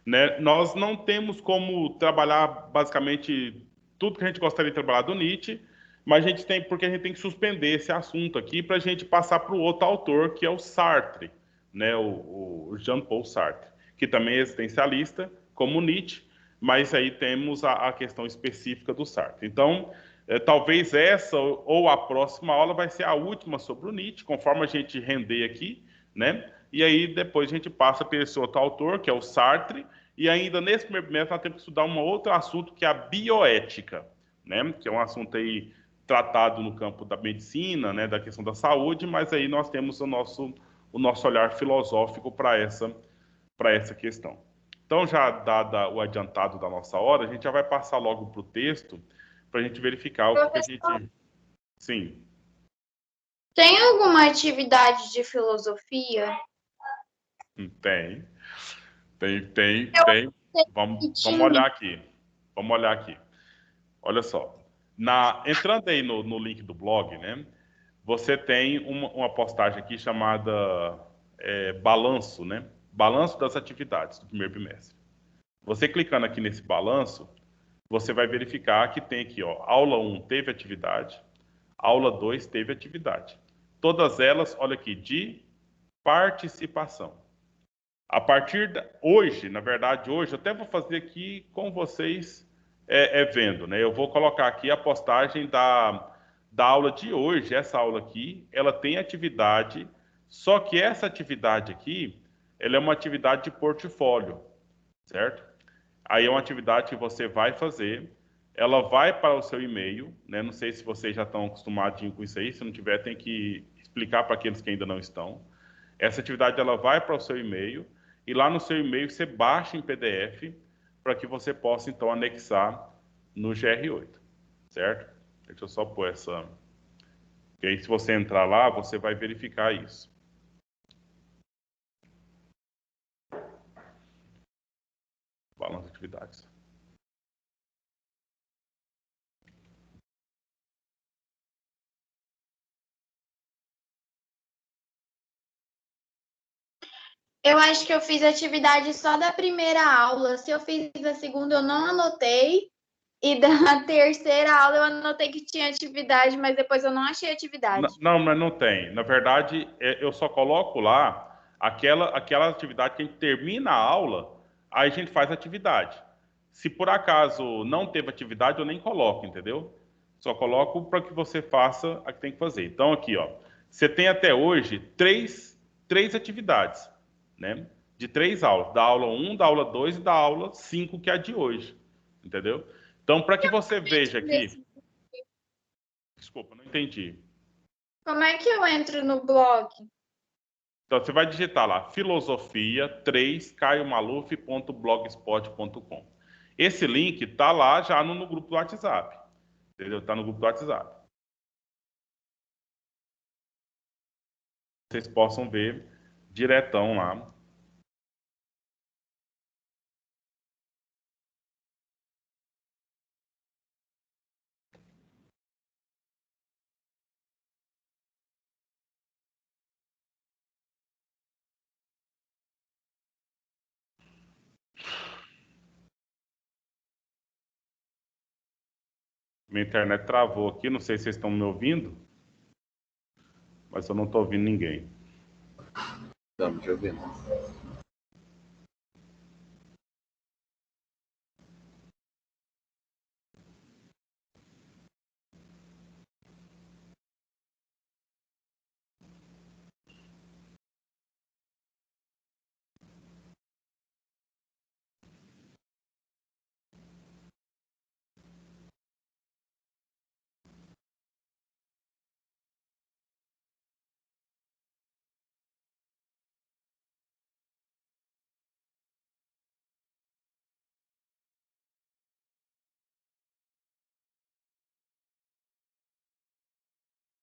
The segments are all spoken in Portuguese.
né? Nós não temos como trabalhar basicamente tudo que a gente gostaria de trabalhar do Nietzsche, mas a gente tem, porque a gente tem que suspender esse assunto aqui para a gente passar para o outro autor, que é o Sartre, né? O Jean-Paul Sartre, que também é existencialista, como Nietzsche, mas aí temos a questão específica do Sartre. Então, talvez essa ou a próxima aula vai ser a última sobre o Nietzsche, conforme a gente render aqui, né? E aí depois a gente passa para esse outro autor, que é o Sartre, e ainda nesse primeiro bimestre nós temos que estudar um outro assunto, que é a bioética, né? Que é um assunto aí tratado no campo da medicina, né? Da questão da saúde, mas aí nós temos o nosso olhar filosófico para essa questão. Então, já dada o adiantado da nossa hora, a gente já vai passar logo para o texto, para a gente verificar o que a Professor, gente... Sim, tem alguma atividade de filosofia? tem. Tem. Eu Vamos, que vamos tinha. olhar aqui. Vamos olhar aqui. Olha só. Entrando aí no link do blog, né? Você tem uma postagem aqui chamada balanço, né? Balanço das atividades do primeiro bimestre. Você clicando aqui nesse balanço, você vai verificar que tem aqui, ó, aula 1 teve atividade, aula 2 teve atividade. Todas elas, olha aqui, de participação. A partir de hoje, na verdade, hoje, eu até vou fazer aqui com vocês vendo, né? Eu vou colocar aqui a postagem da aula de hoje. Essa aula aqui, ela tem atividade, só que essa atividade aqui, ela é uma atividade de portfólio, certo? Aí é uma atividade que você vai fazer, ela vai para o seu e-mail, né? Não sei se vocês já estão acostumados com isso aí, se não tiver, tem que explicar para aqueles que ainda não estão. Essa atividade ela vai para o seu e-mail e lá no seu e-mail você baixa em PDF para que você possa então anexar no GR8, certo? Deixa eu só pôr essa. E aí, se você entrar lá, você vai verificar isso. Balanço de atividades. Eu acho que eu fiz atividade só da primeira aula. Se eu fiz a segunda, eu não anotei. E da terceira aula, eu anotei que tinha atividade, mas depois eu não achei atividade. Não, mas não tem. Na verdade, eu só coloco lá aquela atividade que a gente termina a aula, aí a gente faz a atividade. Se por acaso não teve atividade, eu nem coloco, entendeu? Só coloco para que você faça a que tem que fazer. Então, aqui, ó, você tem até hoje três atividades, né? De 3 aulas, da aula 1, da aula 2 e da aula 5, que é a de hoje, entendeu? Então, para que você veja aqui... Desculpa, não entendi. Como é que eu entro no blog? Então, você vai digitar lá, filosofia3caiomaluf.blogspot.com. Esse link está lá já no grupo do WhatsApp. Entendeu? Está no grupo do WhatsApp. Vocês possam ver diretão lá. Minha internet travou aqui, não sei se vocês estão me ouvindo, mas eu não estou ouvindo ninguém. Estamos te ouvindo.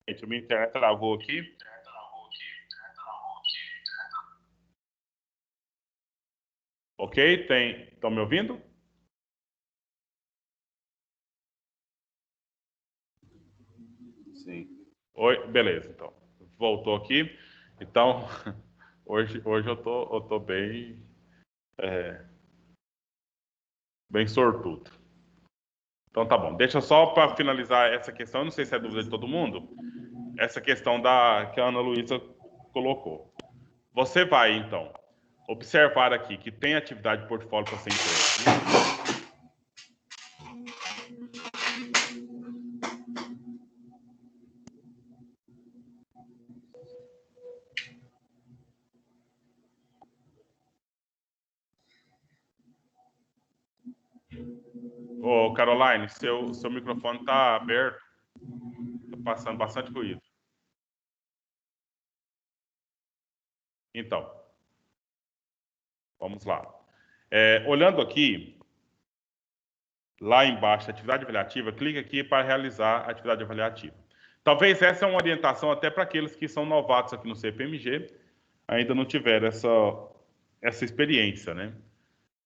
Gente, minha internet travou aqui. Ok? Estão me ouvindo? Sim. Oi, beleza, então. Voltou aqui. Então, hoje eu tô bem Bem sortudo. Então tá bom. Deixa só para finalizar essa questão, não sei se é dúvida de todo mundo, essa questão que a Ana Luísa colocou. Você vai, então, observar aqui que tem atividade de portfólio para ser entregue. Ô, Caroline, seu microfone está aberto. Está passando bastante ruído. Então, vamos lá. Olhando aqui, lá embaixo, atividade avaliativa, clique aqui para realizar a atividade avaliativa. Talvez essa é uma orientação até para aqueles que são novatos aqui no CPMG, ainda não tiveram essa experiência, né?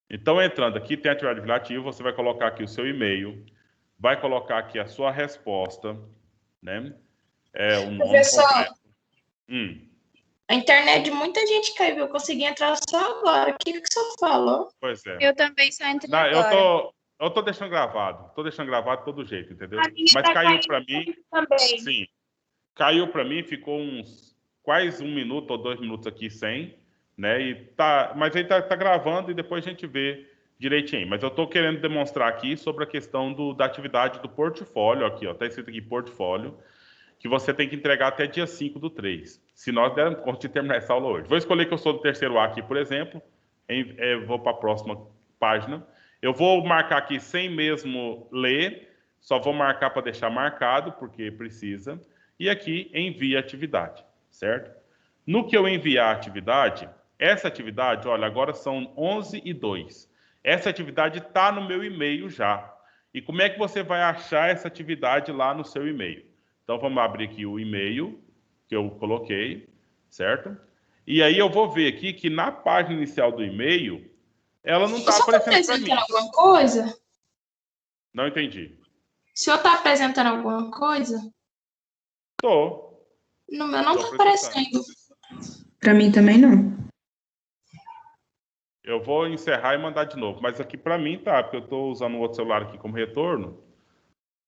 Então, entrando aqui, tem atividade avaliativa, você vai colocar aqui o seu e-mail, vai colocar aqui a sua resposta, né? O nome Professor, completo. A internet de muita gente caiu, eu consegui entrar só agora. O que o senhor falou? Pois é. Eu também só entrei Não, agora. eu tô deixando gravado. Tô deixando gravado de todo jeito, entendeu? A minha Mas tá caiu caindo para mim. também. Sim. Caiu para mim, ficou uns quase 1 minuto ou 2 minutos aqui sem, né? Mas aí tá gravando e depois a gente vê direitinho. Mas eu tô querendo demonstrar aqui sobre a questão da atividade do portfólio, aqui, ó. Tá escrito aqui portfólio, que você tem que entregar até dia 5/3. Se nós dermos conta de terminar essa aula hoje. Vou escolher que eu sou do terceiro A aqui, por exemplo. Vou para a próxima página. Eu vou marcar aqui sem mesmo ler. Só vou marcar para deixar marcado, porque precisa. E aqui, envia atividade, certo? No que eu enviar a atividade, essa atividade, olha, agora são 11:02. Essa atividade está no meu e-mail já. E como é que você vai achar essa atividade lá no seu e-mail? Então, vamos abrir aqui o e-mail que eu coloquei, certo? E aí eu vou ver aqui que na página inicial do e-mail, ela não está aparecendo para mim. O senhor está apresentando alguma coisa? Não entendi. O senhor está apresentando alguma coisa? Tô. No meu não está aparecendo. Para mim também não. Eu vou encerrar e mandar de novo. Mas aqui para mim tá, porque eu estou usando o outro celular aqui como retorno.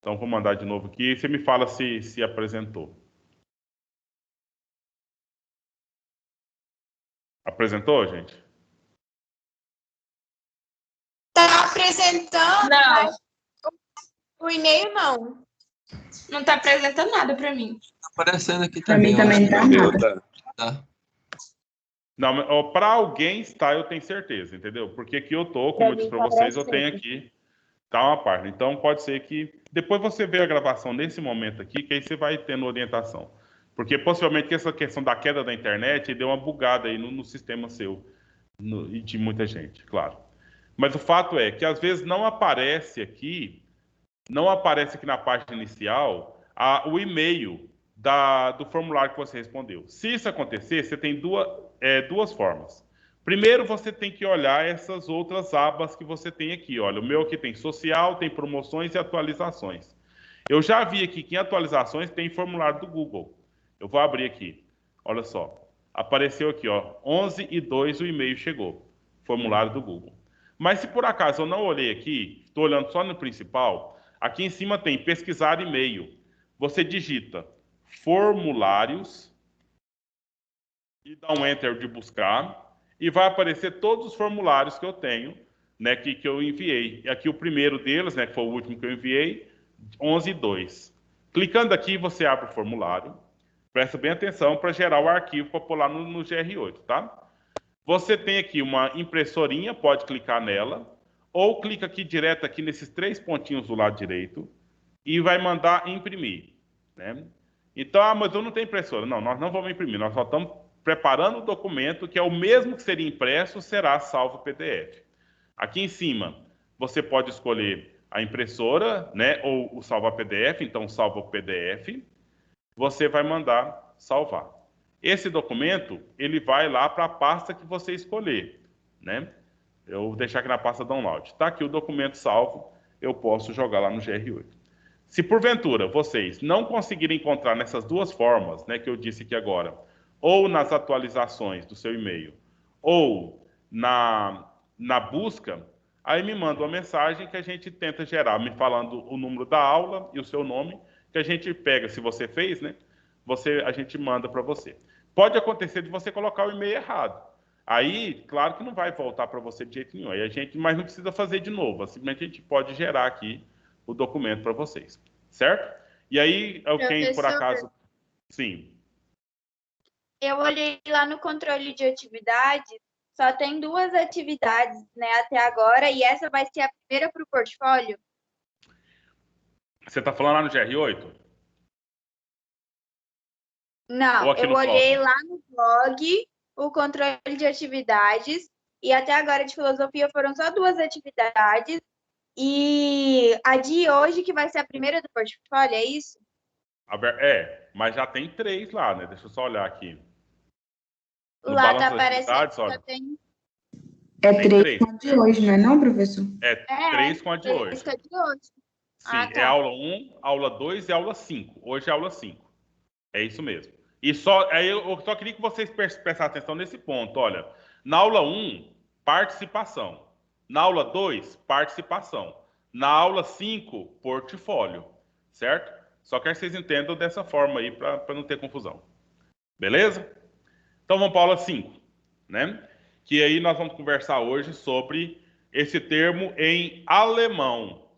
Então, vou mandar de novo aqui. Você me fala se apresentou. Apresentou, gente? Está apresentando? Não. O e-mail não. Não está apresentando nada para mim. Tá aparecendo aqui Para mim também. também não tá nada. Tá. Não, para alguém está, eu tenho certeza, entendeu? Porque aqui eu tô, como eu disse para vocês, eu tenho aqui, tá uma página. Então, pode ser que depois você vê a gravação nesse momento aqui, que aí você vai tendo orientação. Porque possivelmente essa questão da queda da internet deu uma bugada aí no sistema seu e de muita gente, claro. Mas o fato é que às vezes não aparece aqui na página inicial o e-mail do formulário que você respondeu. Se isso acontecer, você tem duas formas. Primeiro, você tem que olhar essas outras abas que você tem aqui. Olha, o meu aqui tem social, tem promoções e atualizações. Eu já vi aqui que em atualizações tem formulário do Google. Eu vou abrir aqui. Olha só. Apareceu aqui, ó, 11:02 o e-mail chegou. Formulário do Google. Mas se por acaso eu não olhei aqui, estou olhando só no principal, aqui em cima tem pesquisar e-mail. Você digita formulários e dá um enter de buscar e vai aparecer todos os formulários que eu tenho, né, que eu enviei. E aqui o primeiro deles, né, que foi o último que eu enviei, 11:02. Clicando aqui, você abre o formulário. Presta bem atenção para gerar o arquivo para pôr lá no GR8, tá? Você tem aqui uma impressorinha, pode clicar nela, ou clica aqui direto aqui nesses 3 pontinhos do lado direito e vai mandar imprimir, né? Então, mas eu não tenho impressora. Não, nós não vamos imprimir, nós só estamos preparando o documento que é o mesmo que seria impresso, será salvo PDF. Aqui em cima, você pode escolher a impressora, né, ou o salva PDF, então salva o PDF. Você vai mandar salvar. Esse documento, ele vai lá para a pasta que você escolher, né? Eu vou deixar aqui na pasta download. Está aqui o documento salvo, eu posso jogar lá no GR8. Se porventura vocês não conseguirem encontrar nessas duas formas, né, que eu disse aqui agora, ou nas atualizações do seu e-mail, ou na busca, Aí me manda uma mensagem que a gente tenta gerar, me falando o número da aula e o seu nome, que a gente pega, se você fez, né? A gente manda para você. Pode acontecer de você colocar o e-mail errado. Aí, claro que não vai voltar para você de jeito nenhum. Aí mas não precisa fazer de novo. Simplesmente a gente pode gerar aqui o documento para vocês. Certo? E aí, quem por acaso... Sim. Eu olhei lá no controle de atividades, só tem 2 atividades, né, até agora, e essa vai ser a primeira para o portfólio? Você está falando lá no GR8? Não, eu olhei lá no blog o controle de atividades, e até agora de filosofia foram só 2 atividades, e a de hoje que vai ser a primeira do portfólio, é isso? Mas já tem 3 lá, né? Deixa eu só olhar aqui. No Lá balanço tá das aparecendo atividades, que olha. já tem... É Tem 3 com a de hoje, não é não, professor? 3 com a de hoje. É de hoje. Sim, Tá. é aula 1, aula 2 e aula 5. Hoje é aula 5. É isso mesmo. Aí eu só queria que vocês prestassem atenção nesse ponto. Olha, na aula 1, participação. Na aula 2, participação. Na aula 5, portfólio. Certo? Só quero que vocês entendam dessa forma aí, para não ter confusão. Beleza? Então vamos para a aula 5, né? Que aí nós vamos conversar hoje sobre esse termo em alemão.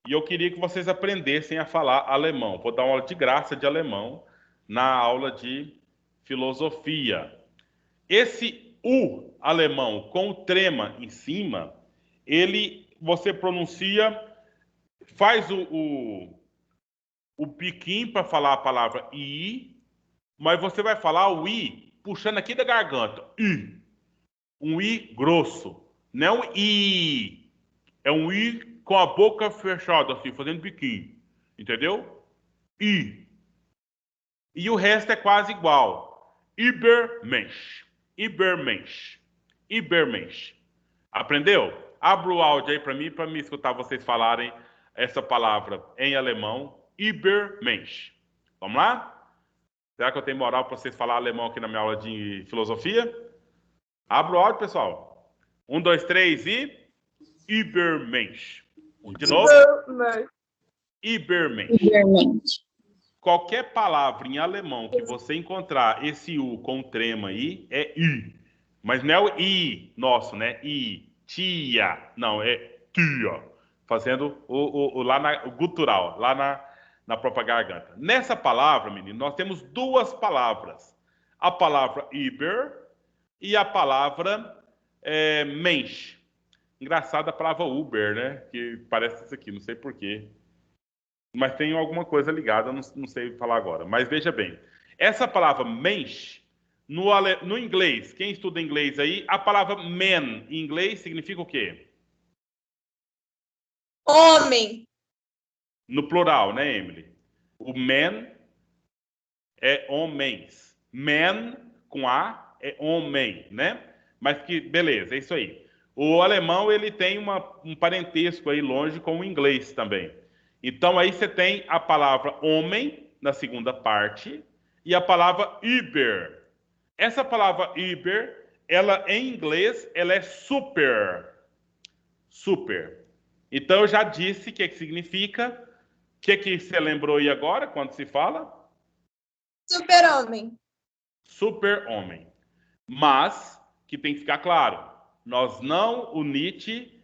E eu queria que vocês aprendessem a falar alemão. Vou dar uma aula de graça de alemão na aula de filosofia. Esse U alemão com o trema em cima, você pronuncia, faz o biquinho para falar a palavra I, mas você vai falar o I puxando aqui da garganta. I. Um I grosso. Não é um I. É um I com a boca fechada, assim, fazendo biquinho. Entendeu? I. E o resto é quase igual. Übermensch. Übermensch. Übermensch. Aprendeu? Abra o áudio aí para me escutar vocês falarem essa palavra em alemão. Übermensch. Vamos lá? Será que eu tenho moral para vocês falar alemão aqui na minha aula de filosofia? Abra o áudio, pessoal. 1, 2, 3 e... Übermensch. De novo? Übermensch. Qualquer palavra em alemão que você encontrar esse U com trema aí, é I. Mas não é o I nosso, né? I, tia. Não, é tia. Fazendo o gutural, lá na própria garganta. Nessa palavra, menino, nós temos 2 palavras. A palavra Iber e a palavra Mensch. Engraçada a palavra Uber, né? Que parece isso aqui, não sei porquê. Mas tem alguma coisa ligada, não sei falar agora. Mas veja bem, essa palavra Mensch, no inglês, quem estuda inglês aí, a palavra man em inglês significa o quê? Homem. No plural, né, Emily? O man é homens. Man, com A, é homem, né? Mas que, beleza, é isso aí. O alemão, ele tem um parentesco aí longe com o inglês também. Então, aí você tem a palavra homem, na segunda parte, e a palavra Über. Essa palavra Über, ela, em inglês, ela é super. Super. Então, eu já disse o que significa. O que você lembrou aí agora, quando se fala? Super-homem. Super-homem. Mas, que tem que ficar claro, o Nietzsche,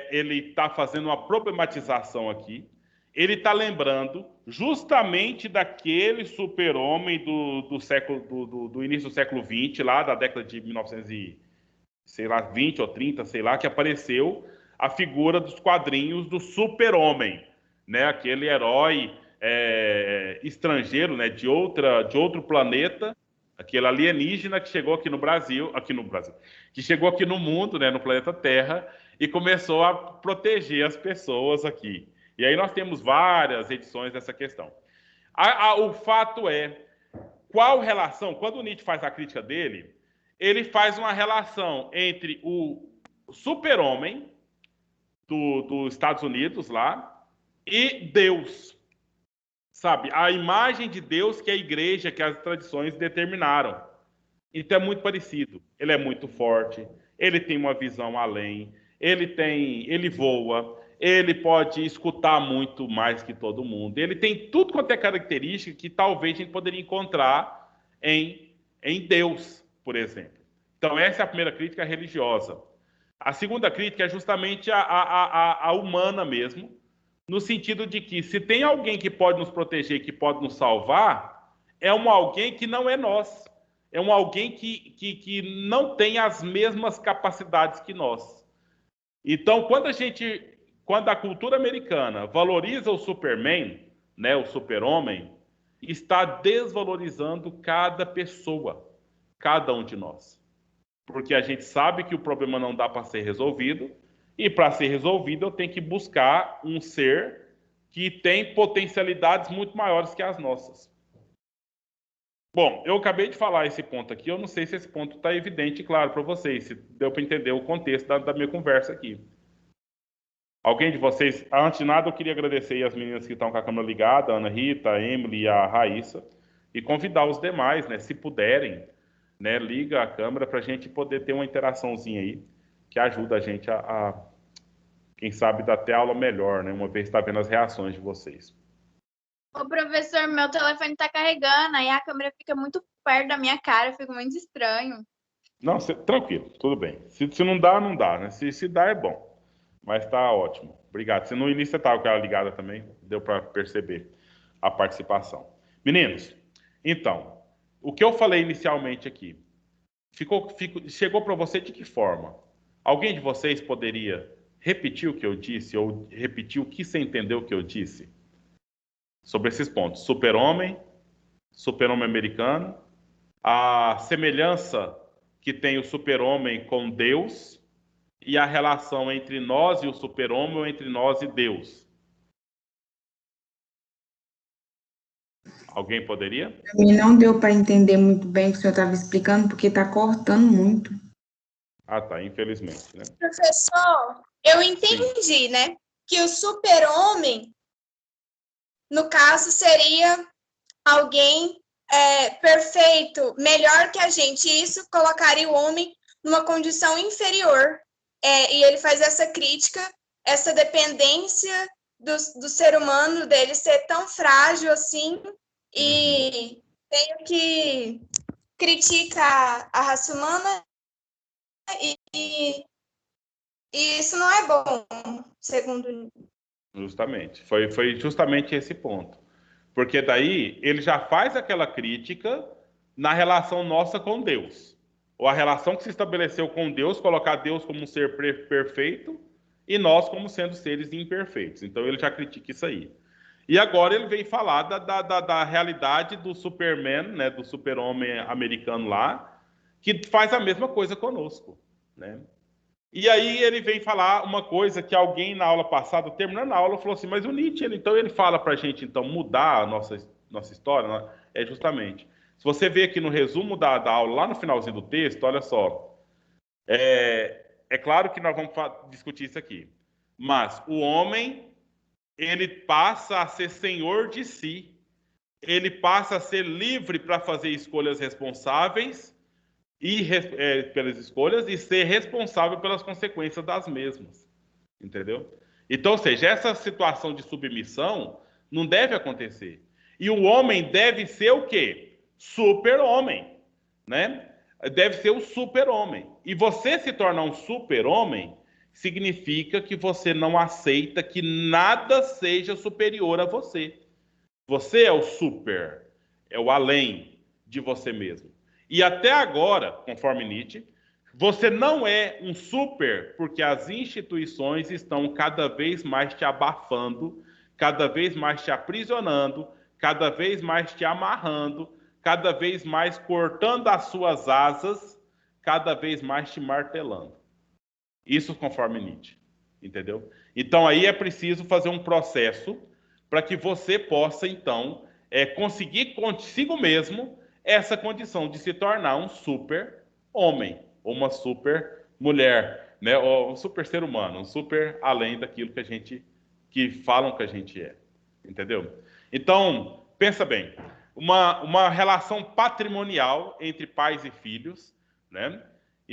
ele está fazendo uma problematização aqui. Ele está lembrando justamente daquele super-homem do início do século XX, lá da década de 1920 ou 30, sei lá, que apareceu a figura dos quadrinhos do super-homem, né? Aquele herói estrangeiro, né? de outro planeta, aquele alienígena que chegou aqui no Brasil, que chegou aqui no mundo, né? No planeta Terra, e começou a proteger as pessoas aqui. E aí nós temos várias edições dessa questão. O fato é, qual relação, quando o Nietzsche faz a crítica dele, ele faz uma relação entre o super-homem dos Estados Unidos lá e Deus. Sabe? A imagem de Deus que a igreja, que as tradições determinaram. Então é muito parecido. Ele é muito forte, ele tem uma visão além, ele voa, ele pode escutar muito mais que todo mundo. Ele tem tudo quanto é característica que talvez a gente poderia encontrar em Deus, por exemplo. Então, essa é a primeira crítica religiosa. A segunda crítica é justamente a humana mesmo, no sentido de que se tem alguém que pode nos proteger, que pode nos salvar, é um alguém que não é nós. É um alguém que não tem as mesmas capacidades que nós. Então, quando a cultura americana valoriza o Superman, né, o super-homem, está desvalorizando cada pessoa, cada um de nós. Porque a gente sabe que o problema não dá para ser resolvido, e para ser resolvido eu tenho que buscar um ser que tem potencialidades muito maiores que as nossas. Bom, eu acabei de falar esse ponto aqui, eu não sei se esse ponto está evidente e claro para vocês, se deu para entender o contexto da minha conversa aqui. Alguém de vocês, antes de nada, eu queria agradecer as meninas que estão com a câmera ligada, a Ana Rita, a Emily e a Raíssa, e convidar os demais, né, se puderem, né, liga a câmera para a gente poder ter uma interaçãozinha aí, que ajuda a gente quem sabe, dar até aula melhor, né, uma vez está vendo as reações de vocês. Ô, professor, meu telefone tá carregando, aí a câmera fica muito perto da minha cara, fica muito estranho. Não, tranquilo, tudo bem. Se não dá, não dá, né? Se dá, é bom. Mas tá ótimo. Obrigado. Se no início você estava com ela ligada também, deu para perceber a participação. Meninos, então, o que eu falei inicialmente aqui, chegou para você de que forma? Alguém de vocês poderia repetir o que eu disse, ou repetir o que você entendeu que eu disse? Sobre esses pontos. Super-homem americano, a semelhança que tem o super-homem com Deus e a relação entre nós e o super-homem ou entre nós e Deus. Alguém poderia? E não deu para entender muito bem o que o senhor estava explicando, porque está cortando muito. Ah, tá, infelizmente, né? Professor, eu entendi, né? Que o super-homem, no caso, seria alguém perfeito, melhor que a gente. Isso colocaria o homem numa condição inferior. E ele faz essa crítica, essa dependência do ser humano, dele ser tão frágil assim, e meio que critica a raça humana, e isso não é bom, segundo. Justamente. Foi justamente esse ponto. Porque daí ele já faz aquela crítica na relação nossa com Deus. Ou a relação que se estabeleceu com Deus, colocar Deus como um ser perfeito e nós como sendo seres imperfeitos. Então ele já critica isso aí. E agora ele vem falar da realidade do Superman, né, do super-homem americano lá, que faz a mesma coisa conosco, né? E aí ele vem falar uma coisa que alguém na aula passada, terminando a aula, falou assim, mas o Nietzsche, então ele fala para a gente então mudar a nossa história, né? É justamente. Se você vê aqui no resumo da aula, lá no finalzinho do texto, olha só, é claro que nós vamos discutir isso aqui, mas o homem, ele passa a ser senhor de si, ele passa a ser livre para fazer escolhas responsáveis pelas escolhas e ser responsável pelas consequências das mesmas, entendeu? Então, ou seja, essa situação de submissão não deve acontecer. E o homem deve ser o quê? Super-homem, né? Deve ser o super-homem. E você se tornar um super-homem significa que você não aceita que nada seja superior a você. Você é o super, é o além de você mesmo. E até agora, conforme Nietzsche, você não é um super porque as instituições estão cada vez mais te abafando, cada vez mais te aprisionando, cada vez mais te amarrando, cada vez mais cortando as suas asas, cada vez mais te martelando. Isso conforme Nietzsche, entendeu? Então aí é preciso fazer um processo para que você possa, então, conseguir consigo mesmo essa condição de se tornar um super homem, ou uma super mulher, né? Ou um super ser humano, um super além daquilo que falam que a gente é, entendeu? Então, pensa bem, uma relação patrimonial entre pais e filhos, né?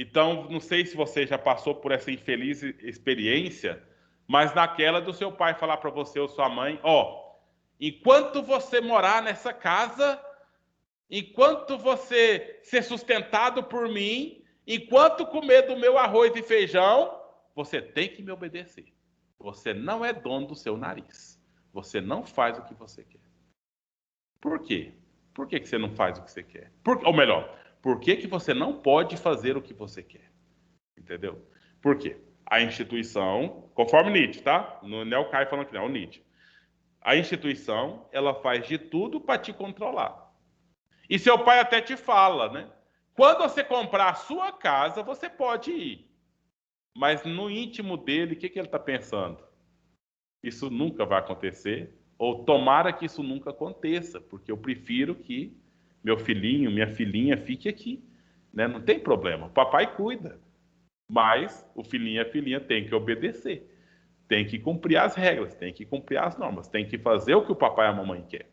Então, não sei se você já passou por essa infeliz experiência, mas naquela do seu pai falar para você ou sua mãe, ó, enquanto você morar nessa casa, enquanto você ser sustentado por mim, enquanto comer do meu arroz e feijão, você tem que me obedecer. Você não é dono do seu nariz. Você não faz o que você quer. Por quê? Por que você não faz o que você quer? Ou melhor, por que você não pode fazer o que você quer? Entendeu? Por quê? A instituição, conforme Nietzsche, tá? Não é o Caio falando que não, é o Nietzsche. A instituição, ela faz de tudo para te controlar. E seu pai até te fala, né? Quando você comprar a sua casa, você pode ir. Mas no íntimo dele, o que ele está pensando? Isso nunca vai acontecer, ou tomara que isso nunca aconteça, porque eu prefiro que meu filhinho, minha filhinha fique aqui. Né? Não tem problema, o papai cuida. Mas o filhinho e a filhinha têm que obedecer. Tem que cumprir as regras, tem que cumprir as normas, tem que fazer o que o papai e a mamãe querem.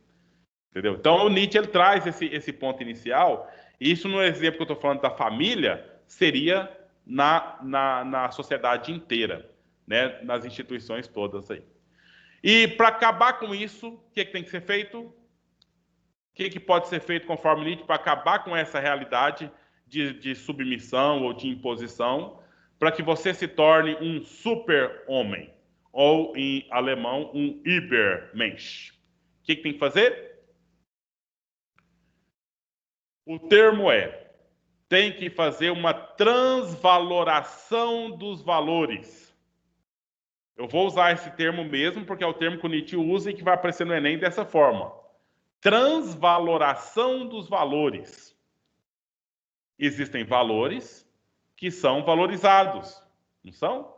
Entendeu? Então o Nietzsche ele traz esse ponto inicial, e isso no exemplo que eu estou falando da família, seria na sociedade inteira, né? Nas instituições todas aí. E para acabar com isso, o que tem que ser feito? O que pode ser feito conforme Nietzsche para acabar com essa realidade de submissão ou de imposição, para que você se torne um super-homem, ou em alemão, um Übermensch? O que tem que fazer? O termo tem que fazer uma transvaloração dos valores. Eu vou usar esse termo mesmo, porque é o termo que o Nietzsche usa e que vai aparecer no Enem dessa forma. Transvaloração dos valores. Existem valores que são valorizados, não são?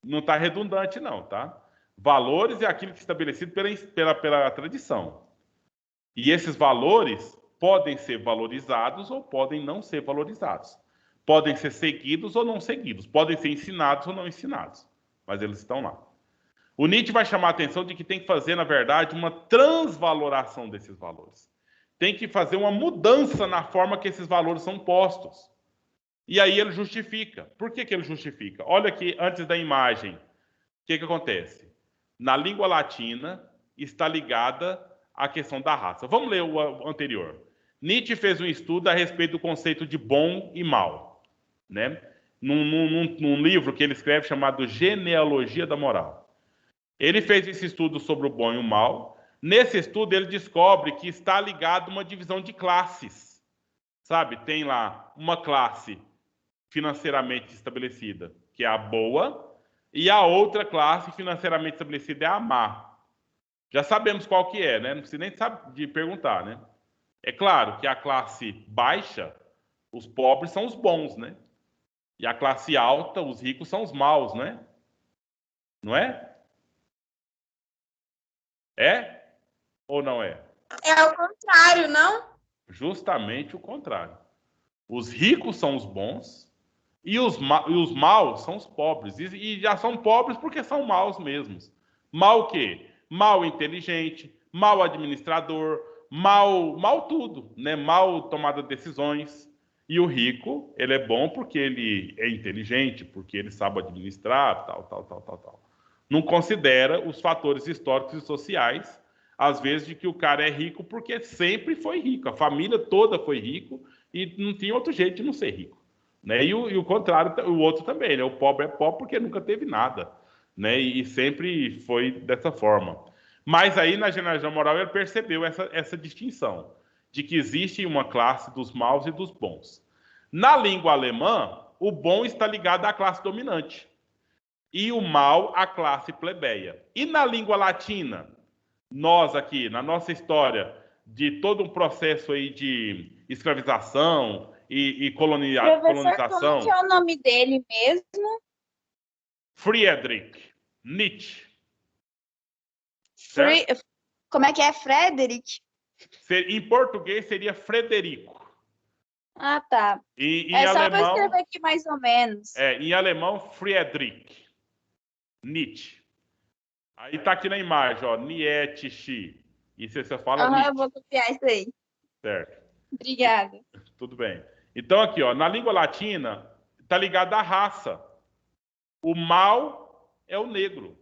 Não está redundante, não, tá? Valores é aquilo que é estabelecido pela tradição. E esses valores podem ser valorizados ou podem não ser valorizados. Podem ser seguidos ou não seguidos. Podem ser ensinados ou não ensinados. Mas eles estão lá. O Nietzsche vai chamar a atenção de que tem que fazer, na verdade, uma transvaloração desses valores. Tem que fazer uma mudança na forma que esses valores são postos. E aí ele justifica. Por que ele justifica? Olha aqui, antes da imagem, o que acontece? Na língua latina, está ligada à questão da raça. Vamos ler o anterior. Nietzsche fez um estudo a respeito do conceito de bom e mal, né? Num livro que ele escreve chamado Genealogia da Moral. Ele fez esse estudo sobre o bom e o mal. Nesse estudo, ele descobre que está ligado a uma divisão de classes. Sabe? Tem lá uma classe financeiramente estabelecida, que é a boa, e a outra classe financeiramente estabelecida é a má. Já sabemos qual que é, né? Não precisa nem de perguntar, né? É claro que a classe baixa, os pobres são os bons, né? E a classe alta, os ricos são os maus, né? Não é? É ou não é? É o contrário, não? Justamente o contrário. Os ricos são os bons e os maus são os pobres. E já são pobres porque são maus mesmos. Mal o quê? Mal inteligente, mal administrador, mal tudo, né? Mal tomada de decisões. E o rico, ele é bom porque ele é inteligente, porque ele sabe administrar, tal. Não considera os fatores históricos e sociais, às vezes, de que o cara é rico porque sempre foi rico. A família toda foi rico e não tinha outro jeito de não ser rico. Né? E o contrário, o outro também, né? O pobre é pobre porque nunca teve nada. Né? E sempre foi dessa forma. Mas aí, na genealogia moral, ele percebeu essa distinção, de que existe uma classe dos maus e dos bons. Na língua alemã, o bom está ligado à classe dominante e o mal à classe plebeia. E na língua latina, nós aqui, na nossa história, de todo um processo aí de escravização e colonização... Professor, como que é o nome dele mesmo? Friedrich Nietzsche. Como é que é? Frederick? Em português seria Frederico. Ah, tá. Em só alemão, para escrever aqui mais ou menos. Em alemão, Friedrich Nietzsche. Aí tá aqui na imagem, ó, Nietzsche. E você fala Nietzsche. Eu vou copiar isso aí. Certo. Obrigada. Tudo bem. Então aqui, ó, na língua latina, está ligado à raça. O mal é o negro.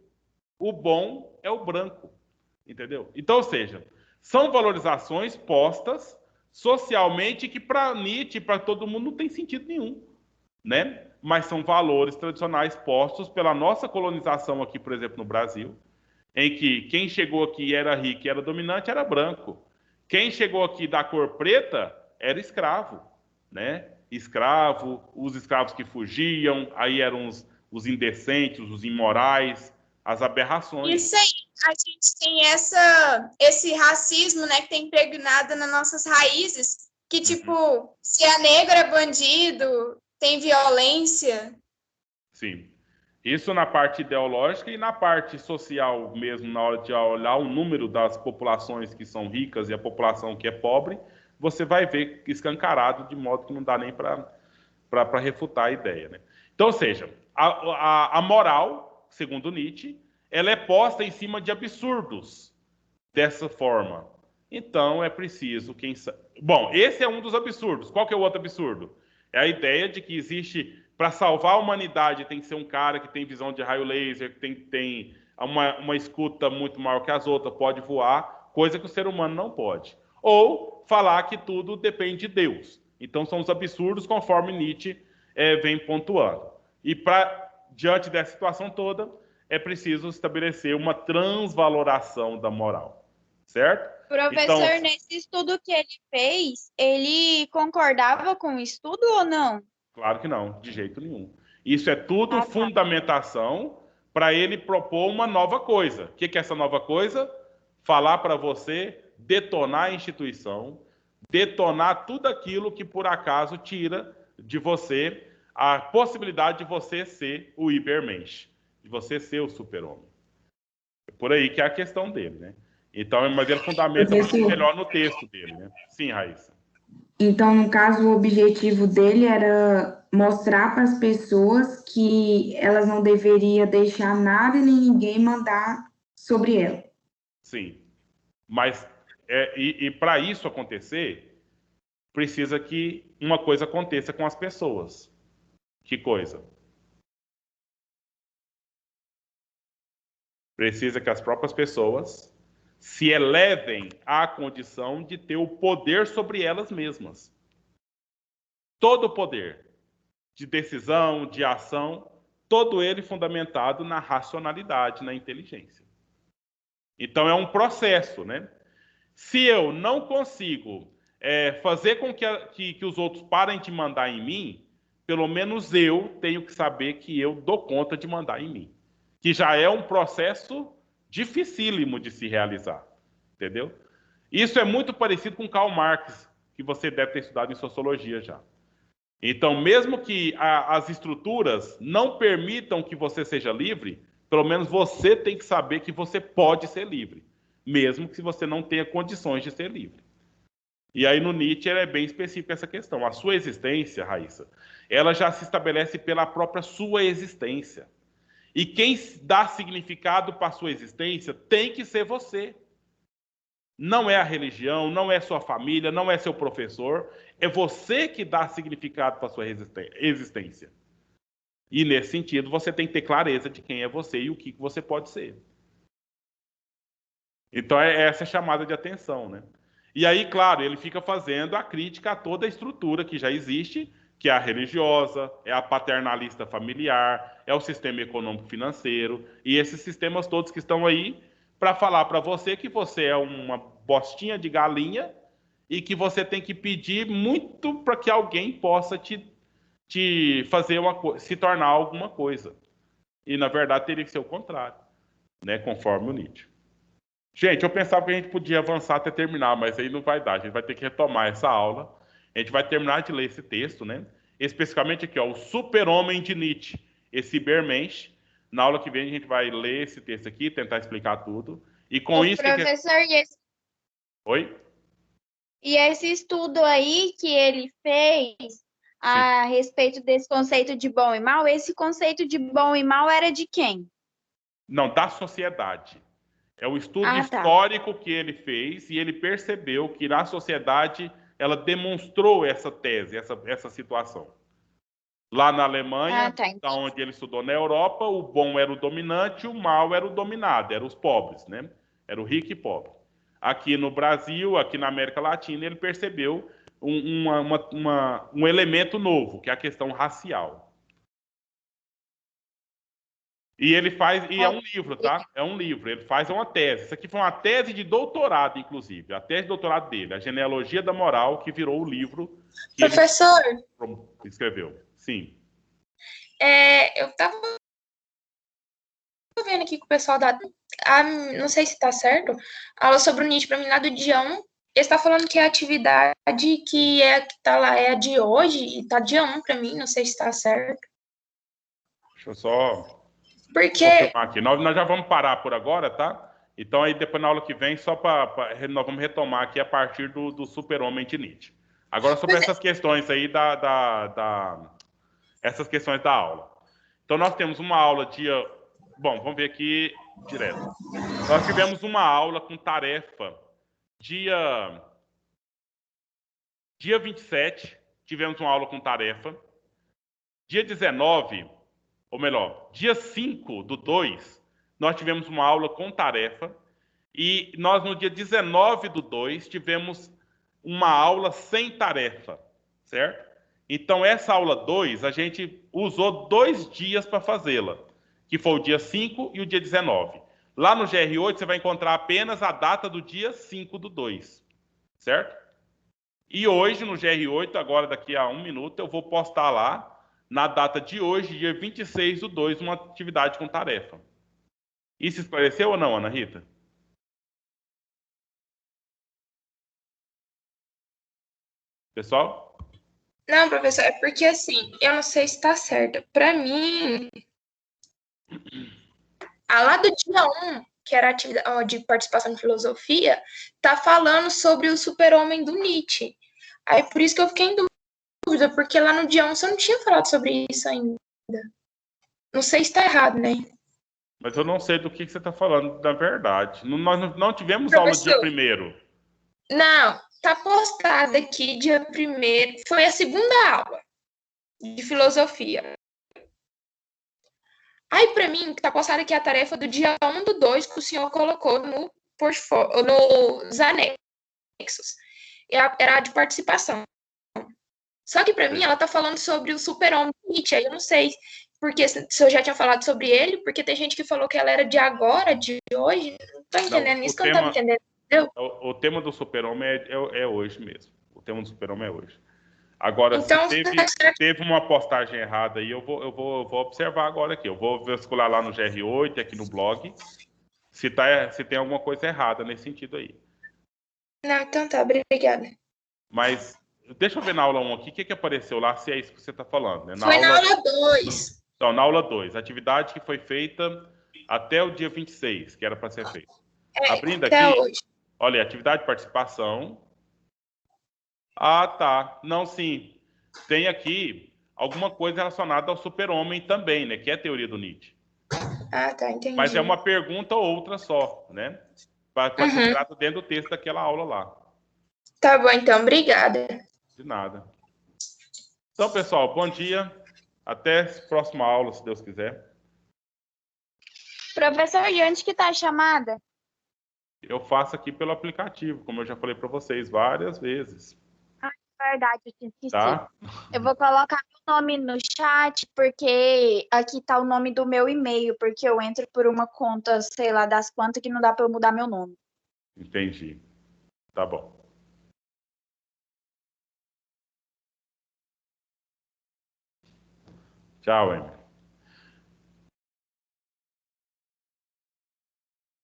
O bom é o branco. Entendeu? Então, ou seja, são valorizações postas socialmente que para Nietzsche e para todo mundo não tem sentido nenhum, né? Mas são valores tradicionais postos pela nossa colonização aqui, por exemplo, no Brasil, em que quem chegou aqui era rico e era dominante era branco. Quem chegou aqui da cor preta era escravo, né? Escravo, os escravos que fugiam, aí eram os indecentes, os imorais, as aberrações. Isso aí, a gente tem esse racismo, né, que tem impregnado nas nossas raízes, que, tipo, se é negro é bandido, tem violência. Sim. Isso na parte ideológica e na parte social mesmo, na hora de olhar o número das populações que são ricas e a população que é pobre, você vai ver escancarado de modo que não dá nem para refutar a ideia, né? Então, ou seja, a moral, segundo Nietzsche, ela é posta em cima de absurdos dessa forma. Então, é preciso quem sabe. Bom, esse é um dos absurdos. Qual que é o outro absurdo? É a ideia de que existe, para salvar a humanidade, tem que ser um cara que tem visão de raio laser, que tem uma escuta muito maior que as outras, pode voar, coisa que o ser humano não pode. Ou falar que tudo depende de Deus. Então, são os absurdos conforme Nietzsche vem pontuando. E, diante dessa situação toda, é preciso estabelecer uma transvaloração da moral. Certo? Professor, Então, nesse estudo que ele fez, ele concordava com o estudo ou não? claro que não, de jeito nenhum. Isso é tudo Ah, tá. fundamentação para ele propor uma nova coisa. O que é essa nova coisa? Falar para você detonar a instituição, detonar tudo aquilo que por acaso tira de você a possibilidade de você ser o Übermensch, de você ser o super-homem. É por aí que é a questão dele, né? Então, mas ele fundamenta muito melhor no texto dele, né? Sim, Raíssa. Então, no caso, o objetivo dele era mostrar para as pessoas que elas não deveriam deixar nada nem ninguém mandar sobre ela. Sim. Mas, e para isso acontecer, precisa que uma coisa aconteça com as pessoas. Que coisa? Precisa que as próprias pessoas se elevem à condição de ter o poder sobre elas mesmas. Todo o poder de decisão, de ação, todo ele fundamentado na racionalidade, na inteligência. Então é um processo, né? Se eu não consigo fazer com que os outros parem de mandar em mim, pelo menos eu tenho que saber que eu dou conta de mandar em mim. Que já é um processo dificílimo de se realizar. Entendeu? Isso é muito parecido com Karl Marx, que você deve ter estudado em sociologia já. Então, mesmo que as estruturas não permitam que você seja livre, pelo menos você tem que saber que você pode ser livre, mesmo que você não tenha condições de ser livre. E aí no Nietzsche é bem específico essa questão. A sua existência, Raíssa, ela já se estabelece pela própria sua existência. E quem dá significado para a sua existência tem que ser você. Não é a religião, não é sua família, não é seu professor. É você que dá significado para a sua existência. E nesse sentido, você tem que ter clareza de quem é você e o que você pode ser. Então, essa chamada de atenção, né? E aí, claro, ele fica fazendo a crítica a toda a estrutura que já existe, que é a religiosa, é a paternalista familiar, é o sistema econômico-financeiro, e esses sistemas todos que estão aí para falar para você que você é uma bostinha de galinha e que você tem que pedir muito para que alguém possa te fazer se tornar alguma coisa. E, na verdade, teria que ser o contrário, né? Conforme o Nietzsche. Gente, eu pensava que a gente podia avançar até terminar, mas aí não vai dar. A gente vai ter que retomar essa aula. A gente vai terminar de ler esse texto, né? Especificamente aqui, ó, o Super-Homem de Nietzsche, esse Übermensch. Na aula que vem a gente vai ler esse texto aqui, tentar explicar tudo. E com isso... Professor, Oi? E esse estudo aí que ele fez a respeito desse conceito de bom e mal, esse conceito de bom e mal era de quem? Não, da sociedade. É o estudo tá. histórico que ele fez e ele percebeu que na sociedade ela demonstrou essa tese, essa situação. Lá na Alemanha, tá, entendi. da onde ele estudou na Europa, o bom era o dominante, o mal era o dominado, eram os pobres, né? Era o rico e pobre. Aqui no Brasil, aqui na América Latina, ele percebeu um elemento novo, que é a questão racial. E ele faz, e é um livro, tá? É um livro, ele faz uma tese. Isso aqui foi uma tese de doutorado, inclusive, a tese de doutorado dele, a Genealogia da Moral, que virou o livro que Professor, ele escreveu. Sim. eu estava vendo aqui com o pessoal não sei se está certo, aula sobre o Nietzsche para mim lá do dia 1. Ele está falando que a atividade que tá lá é a de hoje e tá dia 1 para mim, não sei se está certo. Deixa eu só Porque confirmar aqui. Nós já vamos parar por agora, tá? Então aí depois na aula que vem, nós vamos retomar aqui a partir do super-homem de Nietzsche. Agora sobre essas questões aí essas questões da aula. Então nós temos uma aula bom, vamos ver aqui direto. Nós tivemos uma aula com tarefa dia 27, tivemos uma aula com tarefa. Dia 19, ou melhor, dia 5/2, nós tivemos uma aula com tarefa. E nós, no dia 19/2, tivemos uma aula sem tarefa, certo? Então, essa aula 2, a gente usou 2 dias para fazê-la, que foi o dia 5 e o dia 19. Lá no GR8, você vai encontrar apenas a data do dia 5/2, certo? E hoje, no GR8, agora daqui a 1 minuto, eu vou postar lá, na data de hoje, dia 26/2, uma atividade com tarefa. Isso esclareceu ou não, Ana Rita? Pessoal? não, professor, é porque assim, eu não sei se está certo. Para mim, a lá do dia 1, que era a atividade de participação em filosofia, tá falando sobre o super-homem do Nietzsche. Aí por isso que eu fiquei em dúvida, porque lá no dia 1 você não tinha falado sobre isso ainda. Não sei se está errado, né? Mas eu não sei do que você está falando, na verdade. Nós não tivemos aula dia Professor, 1º. não, tá postado aqui dia 1º, foi a segunda aula de filosofia. Aí, para mim, tá postado aqui a tarefa do dia 1/2 que o senhor colocou no portfólio, nos anexos. Era a de participação. Só que, para mim, ela tá falando sobre o super-homem Nietzsche. Aí eu não sei porque se eu já tinha falado sobre ele, porque tem gente que falou que ela era de agora, de hoje. Não tô entendendo isso que eu não tô entendendo. Entendeu? O tema do super-homem é hoje mesmo. O tema do super-homem é hoje. Agora, Então, se teve uma postagem errada aí, eu vou observar agora aqui. Eu vou vasculhar lá no GR8, aqui no blog, se tem alguma coisa errada nesse sentido aí. não, então tá, obrigada. Mas deixa eu ver na aula 1 aqui, o que apareceu lá, se é isso que você está falando. Né? Foi na aula 2. Então, na aula 2, atividade que foi feita até o dia 26, que era para ser feita. Abrindo até aqui, hoje. olha, atividade de participação. Ah, tá. Não, sim. Tem aqui alguma coisa relacionada ao super-homem também, né? Que é a teoria do Nietzsche. Ah, tá, entendi. Mas é uma pergunta ou outra só, né? Para ser tirado dentro do texto daquela aula lá. Tá bom, então, obrigada. De nada. Então, pessoal, bom dia. Até a próxima aula, se Deus quiser. Professor, e onde que tá a chamada? Eu faço aqui pelo aplicativo, como eu já falei para vocês várias vezes. Verdade, eu tinha esquecido. Tá? Eu vou colocar meu nome no chat, porque aqui tá o nome do meu e-mail, porque eu entro por uma conta, sei lá, das quantas, que não dá para eu mudar meu nome. Entendi. Tá bom. Tchau, Emily.